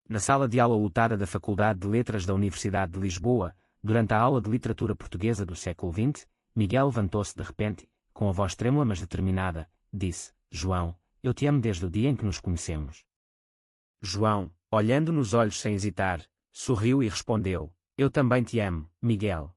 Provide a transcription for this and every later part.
Na sala de aula lotada da Faculdade de Letras da Universidade de Lisboa, durante a aula de literatura portuguesa do século XX, Miguel levantou-se de repente, com a voz trêmula mas determinada, disse: João, eu te amo desde o dia em que nos conhecemos. João, olhando nos olhos sem hesitar, sorriu e respondeu: Eu também te amo, Miguel.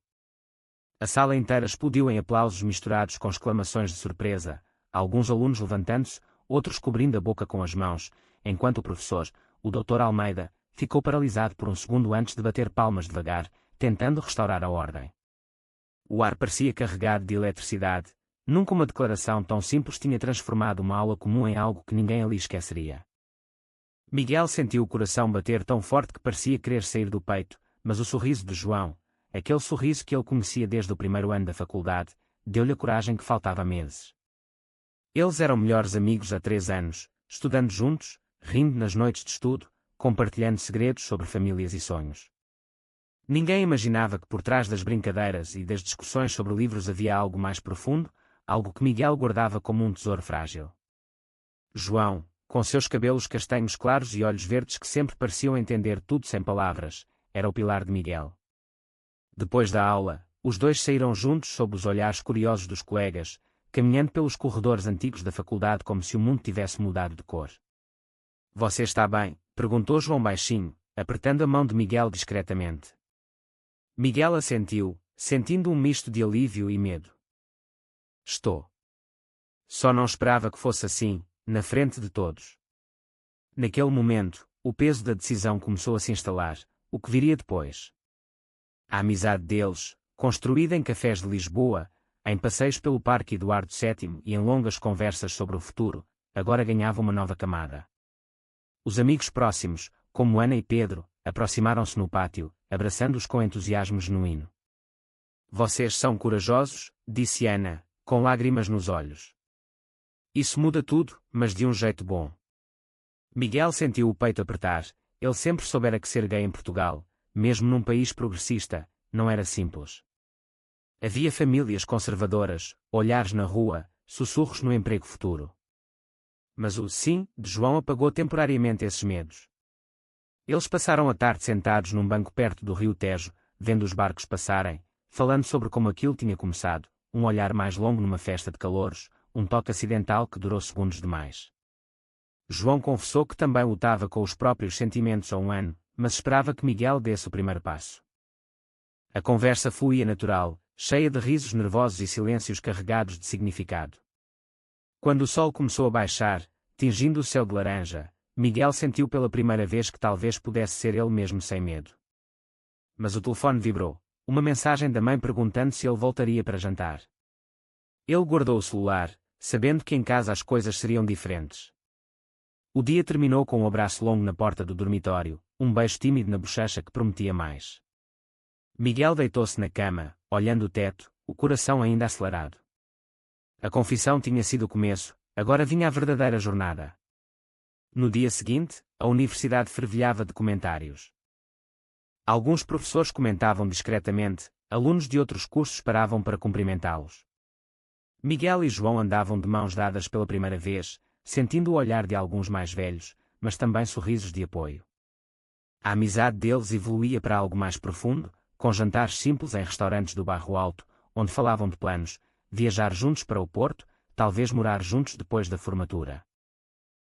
A sala inteira explodiu em aplausos misturados com exclamações de surpresa, alguns alunos levantando-se, outros cobrindo a boca com as mãos, enquanto o professor, o Dr. Almeida, ficou paralisado por um segundo antes de bater palmas devagar, tentando restaurar a ordem. O ar parecia carregado de eletricidade. Nunca uma declaração tão simples tinha transformado uma aula comum em algo que ninguém ali esqueceria. Miguel sentiu o coração bater tão forte que parecia querer sair do peito, mas o sorriso de João, aquele sorriso que ele conhecia desde o primeiro ano da faculdade, deu-lhe a coragem que faltava meses. Eles eram melhores amigos há 3 anos, estudando juntos, rindo nas noites de estudo, compartilhando segredos sobre famílias e sonhos. Ninguém imaginava que por trás das brincadeiras e das discussões sobre livros havia algo mais profundo, algo que Miguel guardava como um tesouro frágil. João, com seus cabelos castanhos claros e olhos verdes que sempre pareciam entender tudo sem palavras, era o pilar de Miguel. Depois da aula, os dois saíram juntos sob os olhares curiosos dos colegas, caminhando pelos corredores antigos da faculdade como se o mundo tivesse mudado de cor. Você está bem? Perguntou João baixinho, apertando a mão de Miguel discretamente. Miguel assentiu, sentindo um misto de alívio e medo. Estou. Só não esperava que fosse assim, na frente de todos. Naquele momento, o peso da decisão começou a se instalar, o que viria depois. A amizade deles, construída em cafés de Lisboa, em passeios pelo Parque Eduardo VII e em longas conversas sobre o futuro, agora ganhava uma nova camada. Os amigos próximos, como Ana e Pedro, aproximaram-se no pátio, abraçando-os com entusiasmo genuíno. Vocês são corajosos, disse Ana, com lágrimas nos olhos. Isso muda tudo, mas de um jeito bom. Miguel sentiu o peito apertar. Ele sempre soubera que ser gay em Portugal, mesmo num país progressista, não era simples. Havia famílias conservadoras, olhares na rua, sussurros no emprego futuro. Mas o sim de João apagou temporariamente esses medos. Eles passaram a tarde sentados num banco perto do rio Tejo, vendo os barcos passarem, falando sobre como aquilo tinha começado, um olhar mais longo numa festa de calouros, um toque acidental que durou segundos demais. João confessou que também lutava com os próprios sentimentos há um ano, mas esperava que Miguel desse o primeiro passo. A conversa fluía natural, cheia de risos nervosos e silêncios carregados de significado. Quando o sol começou a baixar, tingindo o céu de laranja, Miguel sentiu pela primeira vez que talvez pudesse ser ele mesmo sem medo. Mas o telefone vibrou, uma mensagem da mãe perguntando se ele voltaria para jantar. Ele guardou o celular, sabendo que em casa as coisas seriam diferentes. O dia terminou com um abraço longo na porta do dormitório, um beijo tímido na bochecha que prometia mais. Miguel deitou-se na cama, olhando o teto, o coração ainda acelerado. A confissão tinha sido o começo, agora vinha a verdadeira jornada. No dia seguinte, a universidade fervilhava de comentários. Alguns professores comentavam discretamente, alunos de outros cursos paravam para cumprimentá-los. Miguel e João andavam de mãos dadas pela primeira vez, sentindo o olhar de alguns mais velhos, mas também sorrisos de apoio. A amizade deles evoluía para algo mais profundo, com jantares simples em restaurantes do Bairro Alto, onde falavam de planos, viajar juntos para o Porto, talvez morar juntos depois da formatura.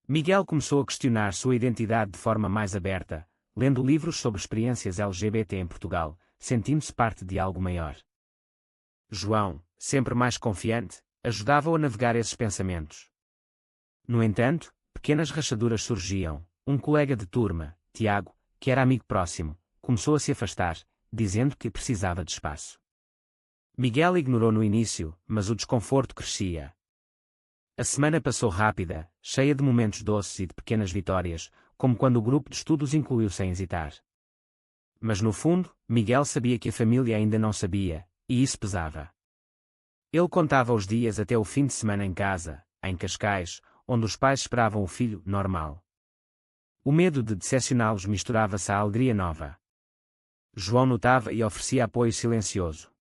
Miguel começou a questionar sua identidade de forma mais aberta, lendo livros sobre experiências LGBT em Portugal, sentindo-se parte de algo maior. João, sempre mais confiante, ajudava-o a navegar esses pensamentos. No entanto, pequenas rachaduras surgiam. Um colega de turma, Tiago, que era amigo próximo, começou a se afastar, dizendo que precisava de espaço. Miguel ignorou no início, mas o desconforto crescia. A semana passou rápida, cheia de momentos doces e de pequenas vitórias, como quando o grupo de estudos incluiu sem hesitar. Mas no fundo, Miguel sabia que a família ainda não sabia, e isso pesava. Ele contava os dias até o fim de semana em casa, em Cascais, onde os pais esperavam o filho normal. O medo de decepcioná-los misturava-se à alegria nova. João notava e oferecia apoio silencioso.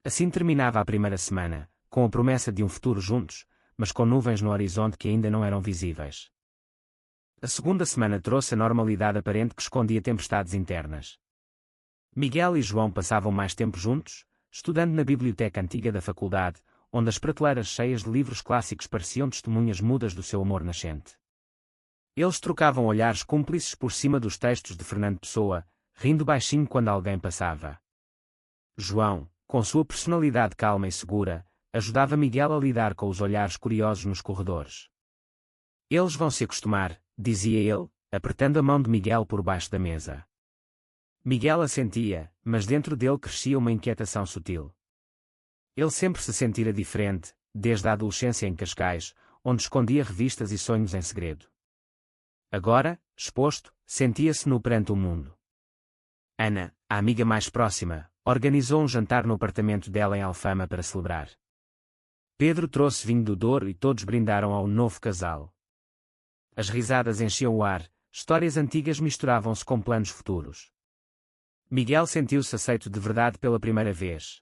Assim terminava a primeira semana, com a promessa de um futuro juntos, mas com nuvens no horizonte que ainda não eram visíveis. A segunda semana trouxe a normalidade aparente que escondia tempestades internas. Miguel e João passavam mais tempo juntos, estudando na biblioteca antiga da faculdade, onde as prateleiras cheias de livros clássicos pareciam testemunhas mudas do seu amor nascente. Eles trocavam olhares cúmplices por cima dos textos de Fernando Pessoa, rindo baixinho quando alguém passava. João, com sua personalidade calma e segura, ajudava Miguel a lidar com os olhares curiosos nos corredores. Eles vão se acostumar, dizia ele, apertando a mão de Miguel por baixo da mesa. Miguel assentia, mas dentro dele crescia uma inquietação sutil. Ele sempre se sentira diferente, desde a adolescência em Cascais, onde escondia revistas e sonhos em segredo. Agora, exposto, sentia-se nu perante o mundo. Ana, a amiga mais próxima, organizou um jantar no apartamento dela em Alfama para celebrar. Pedro trouxe vinho do Douro e todos brindaram ao novo casal. As risadas enchiam o ar, histórias antigas misturavam-se com planos futuros. Miguel sentiu-se aceito de verdade pela primeira vez.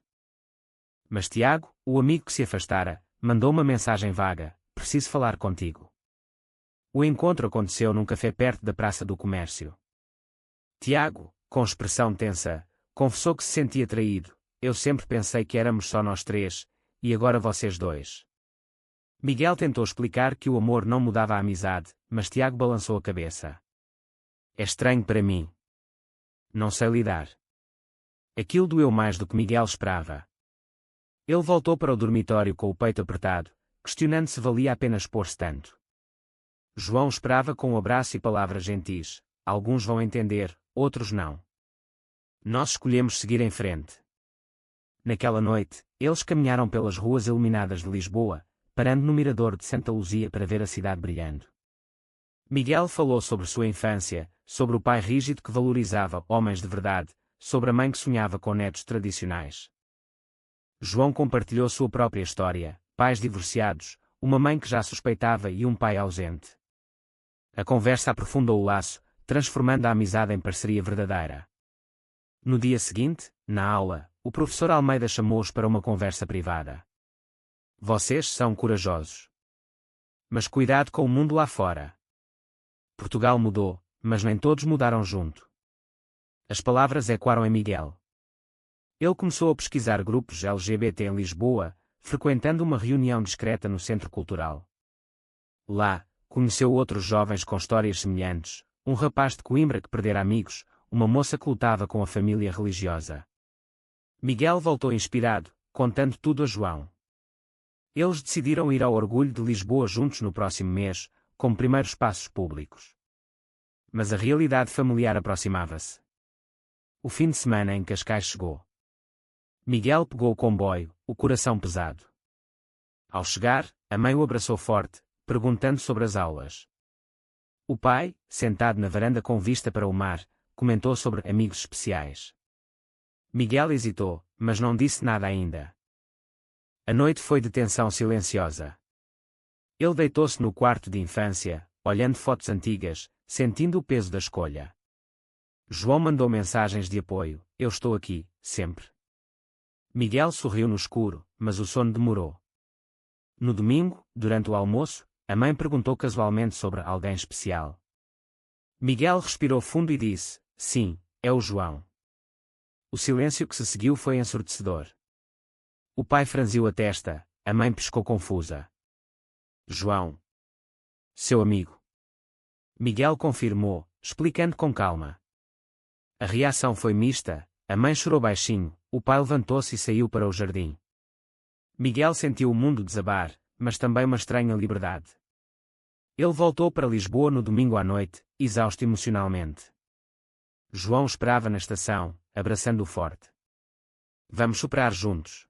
Mas Tiago, o amigo que se afastara, mandou uma mensagem vaga: preciso falar contigo. O encontro aconteceu num café perto da Praça do Comércio. Tiago, com expressão tensa, confessou que se sentia traído. Eu sempre pensei que éramos só nós três, e agora vocês dois. Miguel tentou explicar que o amor não mudava a amizade, mas Tiago balançou a cabeça. É estranho para mim. Não sei lidar. Aquilo doeu mais do que Miguel esperava. Ele voltou para o dormitório com o peito apertado, questionando se valia a pena expor-se tanto. João esperava com um abraço e palavras gentis. Alguns vão entender, outros não. Nós escolhemos seguir em frente. Naquela noite, eles caminharam pelas ruas iluminadas de Lisboa, parando no mirador de Santa Luzia para ver a cidade brilhando. Miguel falou sobre sua infância, sobre o pai rígido que valorizava homens de verdade, sobre a mãe que sonhava com netos tradicionais. João compartilhou sua própria história: pais divorciados, uma mãe que já suspeitava e um pai ausente. A conversa aprofundou o laço, transformando a amizade em parceria verdadeira. No dia seguinte, na aula, o professor Almeida chamou-os para uma conversa privada. Vocês são corajosos. Mas cuidado com o mundo lá fora. Portugal mudou, mas nem todos mudaram junto. As palavras ecoaram em Miguel. Ele começou a pesquisar grupos LGBT em Lisboa, frequentando uma reunião discreta no Centro Cultural. Lá, conheceu outros jovens com histórias semelhantes, um rapaz de Coimbra que perdera amigos, uma moça que lutava com a família religiosa. Miguel voltou inspirado, contando tudo a João. Eles decidiram ir ao Orgulho de Lisboa juntos no próximo mês, como primeiros passos públicos. Mas a realidade familiar aproximava-se. O fim de semana em Cascais chegou. Miguel pegou o comboio, o coração pesado. Ao chegar, a mãe o abraçou forte, perguntando sobre as aulas. O pai, sentado na varanda com vista para o mar, comentou sobre amigos especiais. Miguel hesitou, mas não disse nada ainda. A noite foi de tensão silenciosa. Ele deitou-se no quarto de infância, olhando fotos antigas, sentindo o peso da escolha. João mandou mensagens de apoio: eu estou aqui, sempre. Miguel sorriu no escuro, mas o sono demorou. No domingo, durante o almoço, a mãe perguntou casualmente sobre alguém especial. Miguel respirou fundo e disse: sim, é o João. O silêncio que se seguiu foi ensurdecedor. O pai franziu a testa, a mãe piscou confusa. João. Seu amigo. Miguel confirmou, explicando com calma. A reação foi mista, a mãe chorou baixinho, o pai levantou-se e saiu para o jardim. Miguel sentiu o mundo desabar, mas também uma estranha liberdade. Ele voltou para Lisboa no domingo à noite, exausto emocionalmente. João esperava na estação, abraçando-o forte. Vamos superar juntos.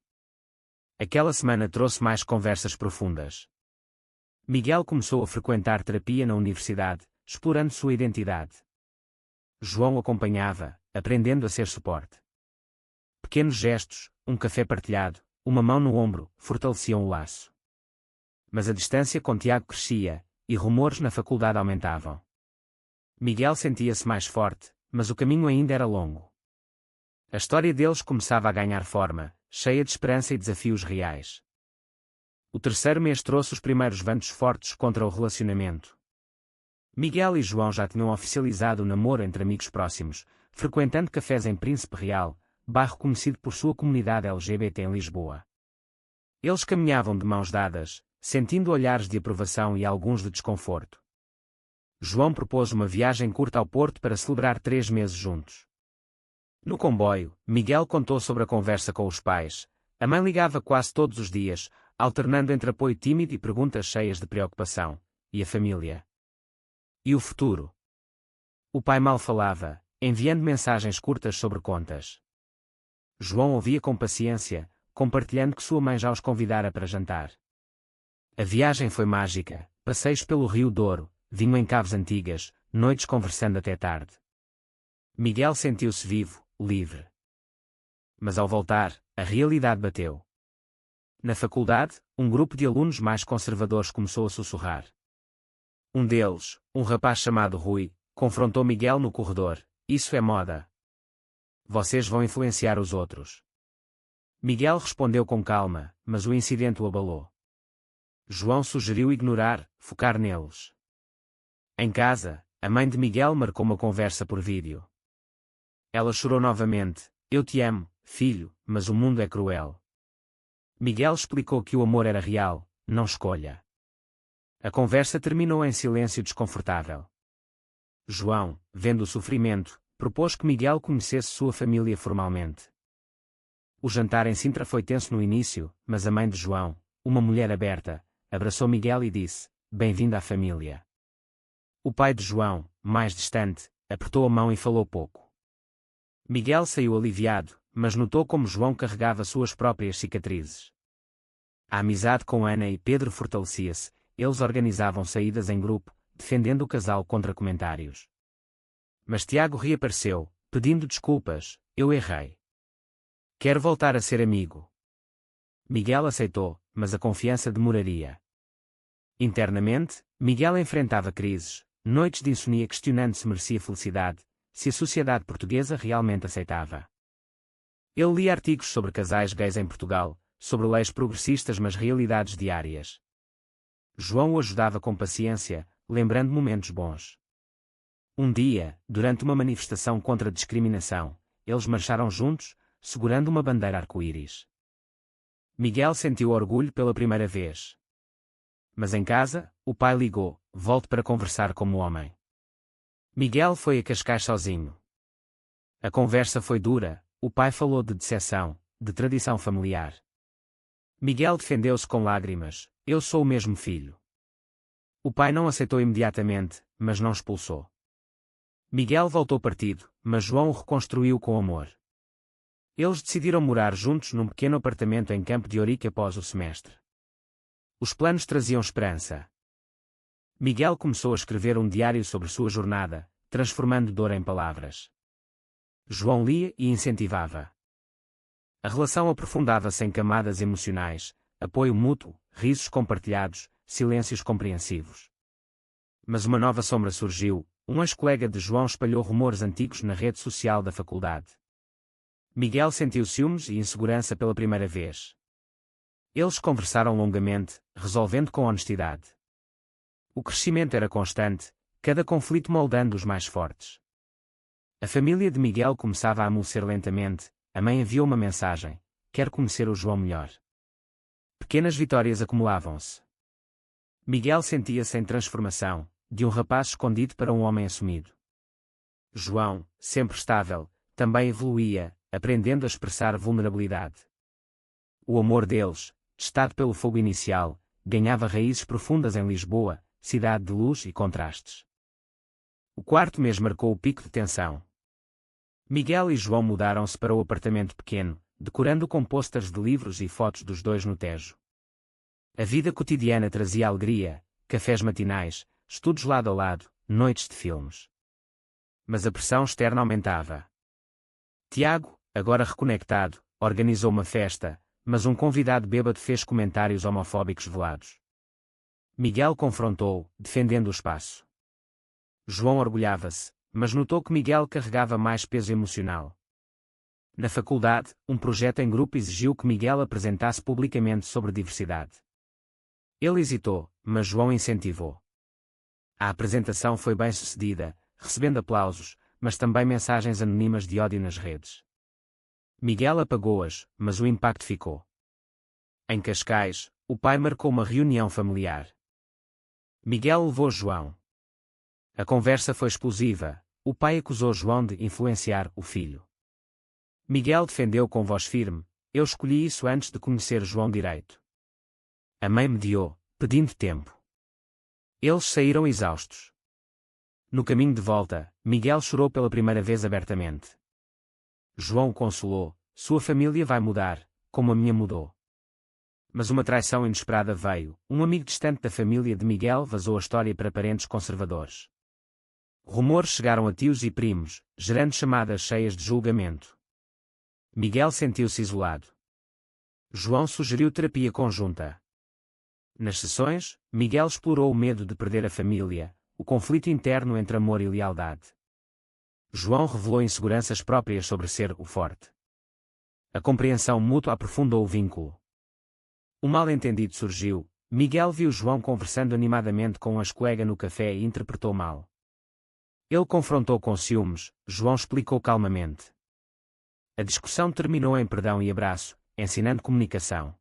Aquela semana trouxe mais conversas profundas. Miguel começou a frequentar terapia na universidade, explorando sua identidade. João acompanhava, aprendendo a ser suporte. Pequenos gestos, um café partilhado, uma mão no ombro, fortaleciam o laço. Mas a distância com Tiago crescia, e rumores na faculdade aumentavam. Miguel sentia-se mais forte, mas o caminho ainda era longo. A história deles começava a ganhar forma, cheia de esperança e desafios reais. O terceiro mês trouxe os primeiros ventos fortes contra o relacionamento. Miguel e João já tinham oficializado o namoro entre amigos próximos, frequentando cafés em Príncipe Real, bairro conhecido por sua comunidade LGBT em Lisboa. Eles caminhavam de mãos dadas, sentindo olhares de aprovação e alguns de desconforto. João propôs uma viagem curta ao Porto para celebrar 3 meses juntos. No comboio, Miguel contou sobre a conversa com os pais. A mãe ligava quase todos os dias, alternando entre apoio tímido e perguntas cheias de preocupação. E a família? E o futuro? O pai mal falava, enviando mensagens curtas sobre contas. João ouvia com paciência, compartilhando que sua mãe já os convidara para jantar. A viagem foi mágica, passeios pelo Rio Douro, vinho em caves antigas, noites conversando até tarde. Miguel sentiu-se vivo, livre. Mas ao voltar, a realidade bateu. Na faculdade, um grupo de alunos mais conservadores começou a sussurrar. Um deles, um rapaz chamado Rui, confrontou Miguel no corredor. Isso é moda. Vocês vão influenciar os outros. Miguel respondeu com calma, mas o incidente o abalou. João sugeriu ignorar, focar neles. Em casa, a mãe de Miguel marcou uma conversa por vídeo. Ela chorou novamente. Eu te amo, filho, mas o mundo é cruel. Miguel explicou que o amor era real, não escolha. A conversa terminou em silêncio desconfortável. João, vendo o sofrimento, propôs que Miguel conhecesse sua família formalmente. O jantar em Sintra foi tenso no início, mas a mãe de João, uma mulher aberta, abraçou Miguel e disse: Bem-vindo à família. O pai de João, mais distante, apertou a mão e falou pouco. Miguel saiu aliviado, mas notou como João carregava suas próprias cicatrizes. A amizade com Ana e Pedro fortalecia-se, eles organizavam saídas em grupo, defendendo o casal contra comentários. Mas Tiago reapareceu, pedindo desculpas: Eu errei. Quero voltar a ser amigo. Miguel aceitou, mas a confiança demoraria. Internamente, Miguel enfrentava crises, noites de insônia questionando se merecia felicidade, se a sociedade portuguesa realmente aceitava. Ele lia artigos sobre casais gays em Portugal, sobre leis progressistas mas realidades diárias. João o ajudava com paciência, lembrando momentos bons. Um dia, durante uma manifestação contra a discriminação, eles marcharam juntos, segurando uma bandeira arco-íris. Miguel sentiu orgulho pela primeira vez. Mas em casa, o pai ligou: Volte para conversar como homem. Miguel foi a Cascais sozinho. A conversa foi dura, o pai falou de decepção, de tradição familiar. Miguel defendeu-se com lágrimas: Eu sou o mesmo filho. O pai não aceitou imediatamente, mas não expulsou. Miguel voltou partido, mas João o reconstruiu com amor. Eles decidiram morar juntos num pequeno apartamento em Campo de Ourique após o semestre. Os planos traziam esperança. Miguel começou a escrever um diário sobre sua jornada, transformando dor em palavras. João lia e incentivava. A relação aprofundava-se em camadas emocionais, apoio mútuo, risos compartilhados, silêncios compreensivos. Mas uma nova sombra surgiu: um ex-colega de João espalhou rumores antigos na rede social da faculdade. Miguel sentiu ciúmes e insegurança pela primeira vez. Eles conversaram longamente, resolvendo com honestidade. O crescimento era constante, cada conflito moldando os mais fortes. A família de Miguel começava a amolecer lentamente. A mãe enviou uma mensagem: Quero conhecer o João melhor. Pequenas vitórias acumulavam-se. Miguel sentia-se em transformação, de um rapaz escondido para um homem assumido. João, sempre estável, também evoluía, aprendendo a expressar vulnerabilidade. O amor deles, testado pelo fogo inicial, ganhava raízes profundas em Lisboa, cidade de luz e contrastes. O quarto mês marcou o pico de tensão. Miguel e João mudaram-se para o apartamento pequeno, decorando com pôsteres de livros e fotos dos dois no Tejo. A vida cotidiana trazia alegria, cafés matinais, estudos lado a lado, noites de filmes. Mas a pressão externa aumentava. Tiago, agora reconectado, organizou uma festa, mas um convidado bêbado fez comentários homofóbicos velados. Miguel confrontou, defendendo o espaço. João orgulhava-se, mas notou que Miguel carregava mais peso emocional. Na faculdade, um projeto em grupo exigiu que Miguel apresentasse publicamente sobre diversidade. Ele hesitou, mas João incentivou. A apresentação foi bem sucedida, recebendo aplausos, mas também mensagens anônimas de ódio nas redes. Miguel apagou-as, mas o impacto ficou. Em Cascais, o pai marcou uma reunião familiar. Miguel levou João. A conversa foi explosiva. O pai acusou João de influenciar o filho. Miguel defendeu com voz firme: eu escolhi isso antes de conhecer João direito. A mãe mediou, pedindo tempo. Eles saíram exaustos. No caminho de volta, Miguel chorou pela primeira vez abertamente. João consolou: sua família vai mudar, como a minha mudou. Mas uma traição inesperada veio. Um amigo distante da família de Miguel vazou a história para parentes conservadores. Rumores chegaram a tios e primos, gerando chamadas cheias de julgamento. Miguel sentiu-se isolado. João sugeriu terapia conjunta. Nas sessões, Miguel explorou o medo de perder a família, o conflito interno entre amor e lealdade. João revelou inseguranças próprias sobre ser o forte. A compreensão mútua aprofundou o vínculo. Um mal-entendido surgiu. Miguel viu João conversando animadamente com um ex-colega no café e interpretou mal. Ele confrontou com ciúmes. João explicou calmamente. A discussão terminou em perdão e abraço, ensinando comunicação.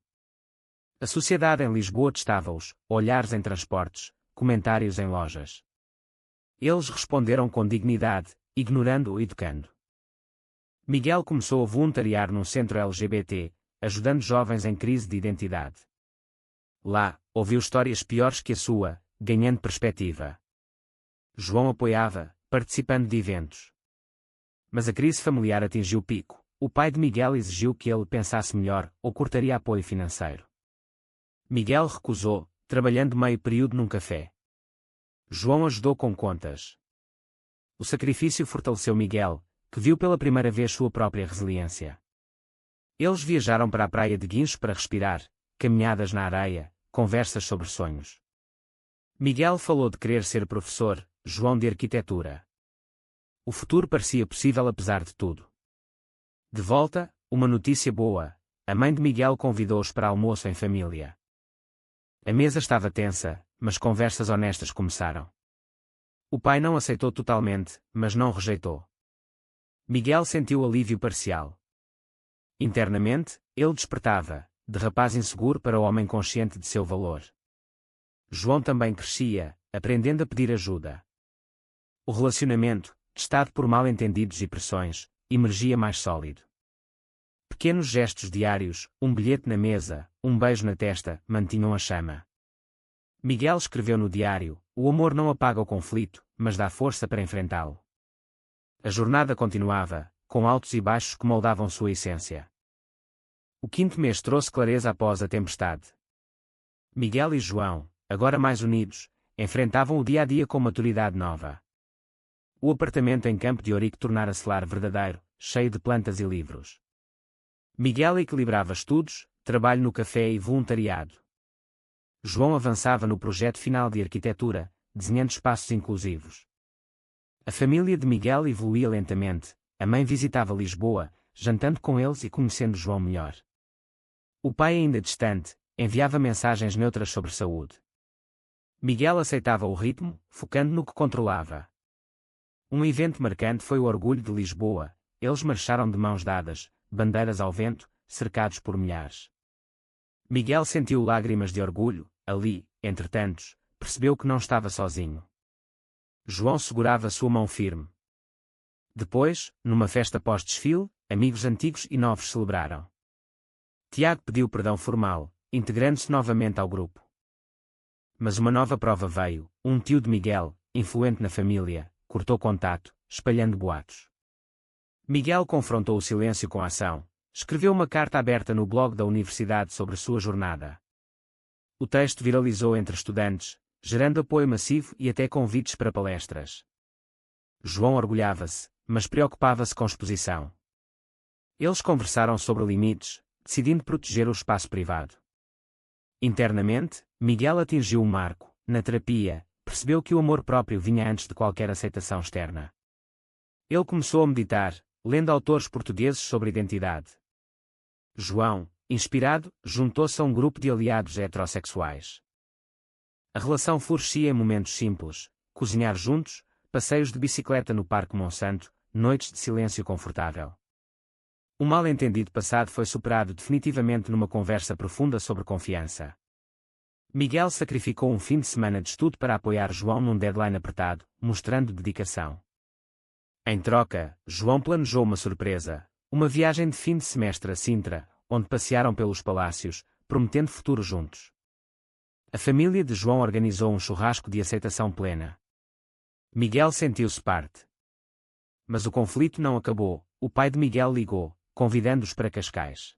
A sociedade em Lisboa testava-os, olhares em transportes, comentários em lojas. Eles responderam com dignidade, ignorando ou educando. Miguel começou a voluntariar num centro LGBT, ajudando jovens em crise de identidade. Lá, ouviu histórias piores que a sua, ganhando perspectiva. João apoiava, participando de eventos. Mas a crise familiar atingiu o pico. O pai de Miguel exigiu que ele pensasse melhor, ou cortaria apoio financeiro. Miguel recusou, trabalhando meio período num café. João ajudou com contas. O sacrifício fortaleceu Miguel, que viu pela primeira vez sua própria resiliência. Eles viajaram para a praia de Guincho para respirar, caminhadas na areia, conversas sobre sonhos. Miguel falou de querer ser professor, João de arquitetura. O futuro parecia possível apesar de tudo. De volta, uma notícia boa: a mãe de Miguel convidou-os para almoço em família. A mesa estava tensa, mas conversas honestas começaram. O pai não aceitou totalmente, mas não rejeitou. Miguel sentiu alívio parcial. Internamente, ele despertava, de rapaz inseguro para homem consciente de seu valor. João também crescia, aprendendo a pedir ajuda. O relacionamento, testado por mal-entendidos e pressões, emergia mais sólido. Pequenos gestos diários, um bilhete na mesa, um beijo na testa, mantinham a chama. Miguel escreveu no diário: o amor não apaga o conflito, mas dá força para enfrentá-lo. A jornada continuava, com altos e baixos que moldavam sua essência. O quinto mês trouxe clareza após a tempestade. Miguel e João, agora mais unidos, enfrentavam o dia-a-dia com maturidade nova. O apartamento em Campo de Ourique tornara-se lar verdadeiro, cheio de plantas e livros. Miguel equilibrava estudos, trabalho no café e voluntariado. João avançava no projeto final de arquitetura, desenhando espaços inclusivos. A família de Miguel evoluía lentamente. A mãe visitava Lisboa, jantando com eles e conhecendo João melhor. O pai, ainda distante, enviava mensagens neutras sobre saúde. Miguel aceitava o ritmo, focando no que controlava. Um evento marcante foi o Orgulho de Lisboa. Eles marcharam de mãos dadas, bandeiras ao vento, cercados por milhares. Miguel sentiu lágrimas de orgulho. Ali, entre tantos, percebeu que não estava sozinho. João segurava sua mão firme. Depois, numa festa pós-desfile, amigos antigos e novos celebraram. Tiago pediu perdão formal, integrando-se novamente ao grupo. Mas uma nova prova veio. Um tio de Miguel, influente na família, cortou contato, espalhando boatos. Miguel confrontou o silêncio com a ação. Escreveu uma carta aberta no blog da universidade sobre sua jornada. O texto viralizou entre estudantes, gerando apoio massivo e até convites para palestras. João orgulhava-se, mas preocupava-se com exposição. Eles conversaram sobre limites, decidindo proteger o espaço privado. Internamente, Miguel atingiu um marco. Na terapia, percebeu que o amor próprio vinha antes de qualquer aceitação externa. Ele começou a meditar, lendo autores portugueses sobre identidade. João, inspirado, juntou-se a um grupo de aliados heterossexuais. A relação florescia em momentos simples, cozinhar juntos, passeios de bicicleta no Parque Monsanto, noites de silêncio confortável. O mal-entendido passado foi superado definitivamente numa conversa profunda sobre confiança. Miguel sacrificou um fim de semana de estudo para apoiar João num deadline apertado, mostrando dedicação. Em troca, João planejou uma surpresa, uma viagem de fim de semestre a Sintra, onde passearam pelos palácios, prometendo futuro juntos. A família de João organizou um churrasco de aceitação plena. Miguel sentiu-se parte. Mas o conflito não acabou. O pai de Miguel ligou, convidando-os para Cascais.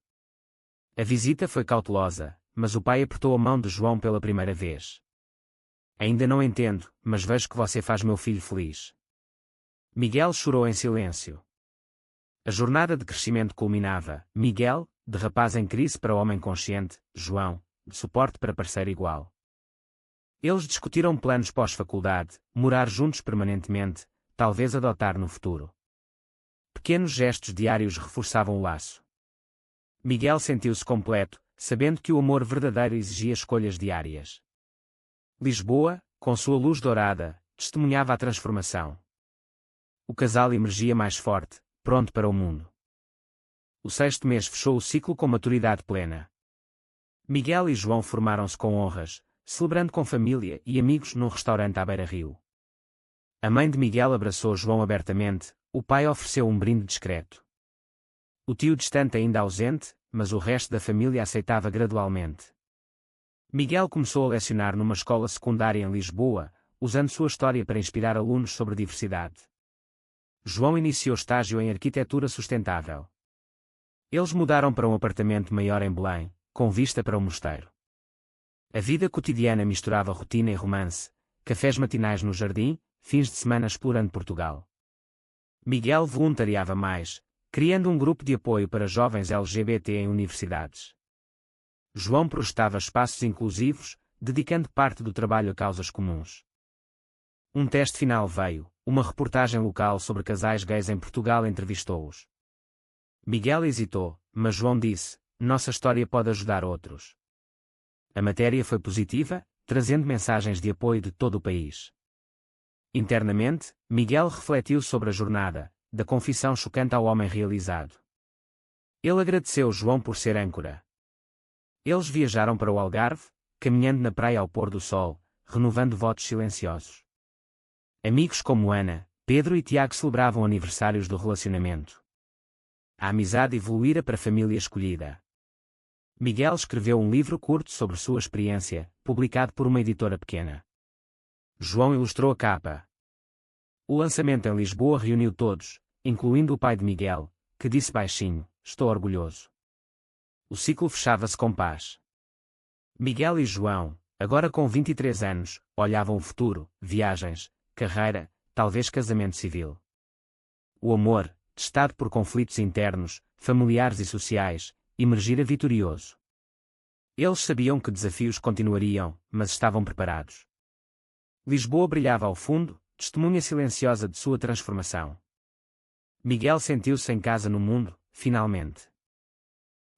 A visita foi cautelosa, mas o pai apertou a mão de João pela primeira vez. Ainda não entendo, mas vejo que você faz meu filho feliz. Miguel chorou em silêncio. A jornada de crescimento culminava. Miguel, de rapaz em crise para homem consciente, João, de suporte para parceiro igual. Eles discutiram planos pós-faculdade, morar juntos permanentemente, talvez adotar no futuro. Pequenos gestos diários reforçavam o laço. Miguel sentiu-se completo, sabendo que o amor verdadeiro exigia escolhas diárias. Lisboa, com sua luz dourada, testemunhava a transformação. O casal emergia mais forte, pronto para o mundo. O 6º mês fechou o ciclo com maturidade plena. Miguel e João formaram-se com honras, celebrando com família e amigos num restaurante à beira-rio. A mãe de Miguel abraçou João abertamente, o pai ofereceu um brinde discreto. O tio distante ainda ausente, mas o resto da família aceitava gradualmente. Miguel começou a lecionar numa escola secundária em Lisboa, usando sua história para inspirar alunos sobre diversidade. João iniciou estágio em arquitetura sustentável. Eles mudaram para um apartamento maior em Belém, com vista para o mosteiro. A vida cotidiana misturava rotina e romance, cafés matinais no jardim, fins de semana explorando Portugal. Miguel voluntariava mais, criando um grupo de apoio para jovens LGBT em universidades. João projetava espaços inclusivos, dedicando parte do trabalho a causas comuns. Um teste final veio, uma reportagem local sobre casais gays em Portugal entrevistou-os. Miguel hesitou, mas João disse: nossa história pode ajudar outros. A matéria foi positiva, trazendo mensagens de apoio de todo o país. Internamente, Miguel refletiu sobre a jornada, da confissão chocante ao homem realizado. Ele agradeceu João por ser âncora. Eles viajaram para o Algarve, caminhando na praia ao pôr do sol, renovando votos silenciosos. Amigos como Ana, Pedro e Tiago celebravam aniversários do relacionamento. A amizade evoluíra para a família escolhida. Miguel escreveu um livro curto sobre sua experiência, publicado por uma editora pequena. João ilustrou a capa. O lançamento em Lisboa reuniu todos, incluindo o pai de Miguel, que disse baixinho: estou orgulhoso. O ciclo fechava-se com paz. Miguel e João, agora com 23 anos, olhavam o futuro, viagens, carreira, talvez casamento civil. O amor, testado por conflitos internos, familiares e sociais, emergira vitorioso. Eles sabiam que desafios continuariam, mas estavam preparados. Lisboa brilhava ao fundo, testemunha silenciosa de sua transformação. Miguel sentiu-se em casa no mundo, finalmente.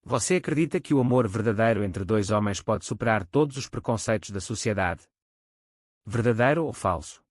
Você acredita que o amor verdadeiro entre dois homens pode superar todos os preconceitos da sociedade? Verdadeiro ou falso?